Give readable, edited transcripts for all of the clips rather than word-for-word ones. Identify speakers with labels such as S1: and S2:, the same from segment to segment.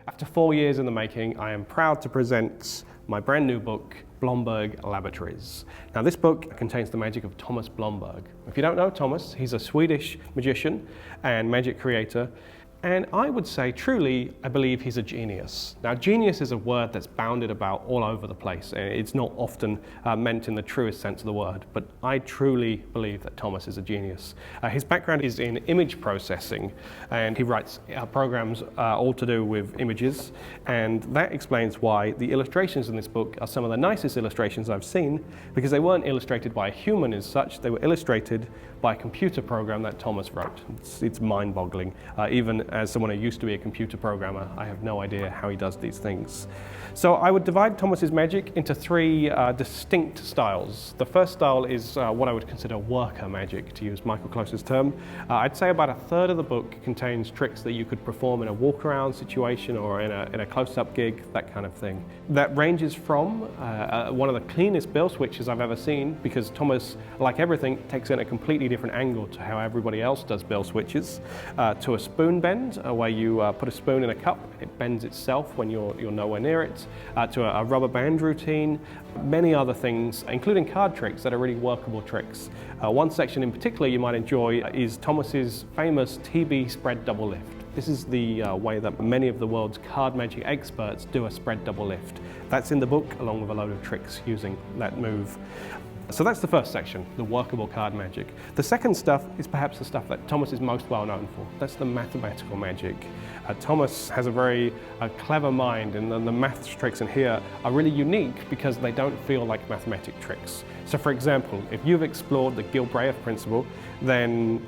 S1: After 4 years in the making, I am proud to present my brand new book, Blomberg, Laboratories. Now this book contains the magic of Thomas Blomberg. If you don't know Thomas, he's a Swedish magician and magic creator. And I would say, truly, I believe he's a genius. Now, genius is a word that's bounded about all over the place. It's not often meant in the truest sense of the word, but I truly believe that Thomas is a genius. His background is in image processing, and he writes programs all to do with images, and that explains why the illustrations in this book are some of the nicest illustrations I've seen, because they weren't illustrated by a human as such, they were illustrated by a computer program that Thomas wrote. It's mind-boggling. Even as someone who used to be a computer programmer, I have no idea how he does these things. So I would divide Thomas's magic into three distinct styles. The first style is what I would consider worker magic, to use Michael Close's term. I'd say about a third of the book contains tricks that you could perform in a walk-around situation or in a close-up gig, that kind of thing. That ranges from one of the cleanest bill switches I've ever seen, because Thomas, like everything, takes in a completely different angle to how everybody else does bill switches, to a spoon bend, where you put a spoon in a cup, it bends itself when you're nowhere near it, to a rubber band routine, many other things, including card tricks that are really workable tricks. One section in particular you might enjoy is Thomas's famous TB spread double lift. This is the way that many of the world's card magic experts do a spread double lift. That's in the book, along with a load of tricks using that move. So that's the first section, the workable card magic. The second stuff is perhaps the stuff that Thomas is most well known for. That's the mathematical magic. Thomas has a very clever mind, and the maths tricks in here are really unique because they don't feel like mathematic tricks. So for example, if you've explored the Gilbreth principle, then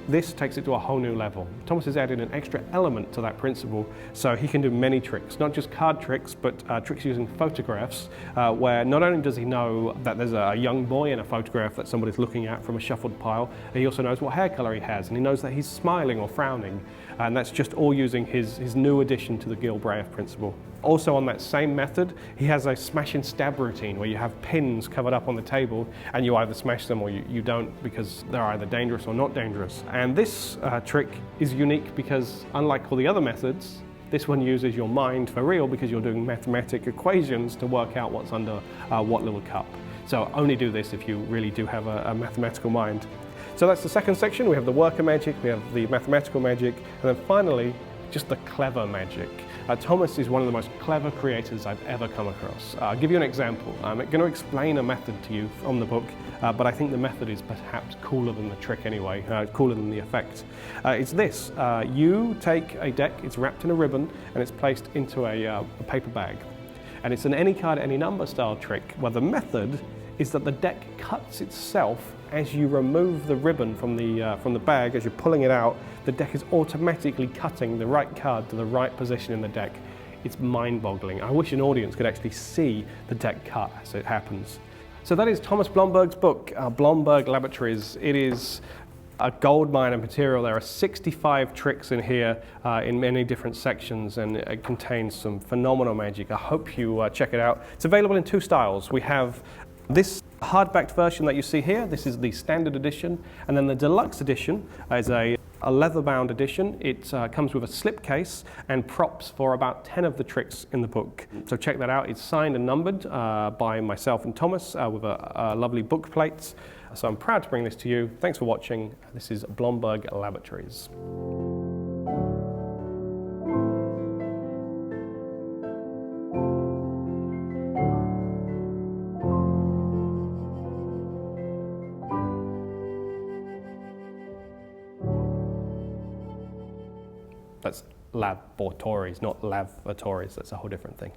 S1: this takes it to a whole new level. Thomas has added an extra element to that principle, so he can do many tricks, not just card tricks, but tricks using photographs, where not only does he know that there's a young boy in a photograph that somebody's looking at from a shuffled pile, he also knows what hair color he has, and he knows that he's smiling or frowning, and that's just all using his new addition to the Gilbreth principle. Also on that same method, he has a smash and stab routine where you have pins covered up on the table and you either smash them or you don't, because they're either dangerous or not dangerous. And this trick is unique because, unlike all the other methods, this one uses your mind for real, because you're doing mathematic equations to work out what's under what little cup. So only do this if you really do have a mathematical mind. So that's the second section. We have the worker magic, we have the mathematical magic, and then finally, just the clever magic. Thomas is one of the most clever creators I've ever come across. I'll give you an example. I'm going to explain a method to you from the book, but I think the method is perhaps cooler than the trick anyway, cooler than the effect. It's this. You take a deck, it's wrapped in a ribbon, and it's placed into a paper bag. And it's an any card, any number style trick, where the method is that the deck cuts itself as you remove the ribbon from the bag. As you're pulling it out, the deck is automatically cutting the right card to the right position in the deck. It's mind-boggling. I wish an audience could actually see the deck cut as it happens. So that is Thomas Blomberg's book, Blomberg Laboratories. It is a goldmine of material. There are 65 tricks in here in many different sections, and it contains some phenomenal magic. I hope you check it out. It's available in two styles. We have this hardbacked version that you see here. This is the standard edition, and then the deluxe edition is a leather-bound edition. It comes with a slipcase and props for about 10 of the tricks in the book. So check that out. It's signed and numbered by myself and Thomas with a lovely book plate. So I'm proud to bring this to you. Thanks for watching. This is Blomberg Laboratories. That's Laboratories, not Laboratories. That's a whole different thing.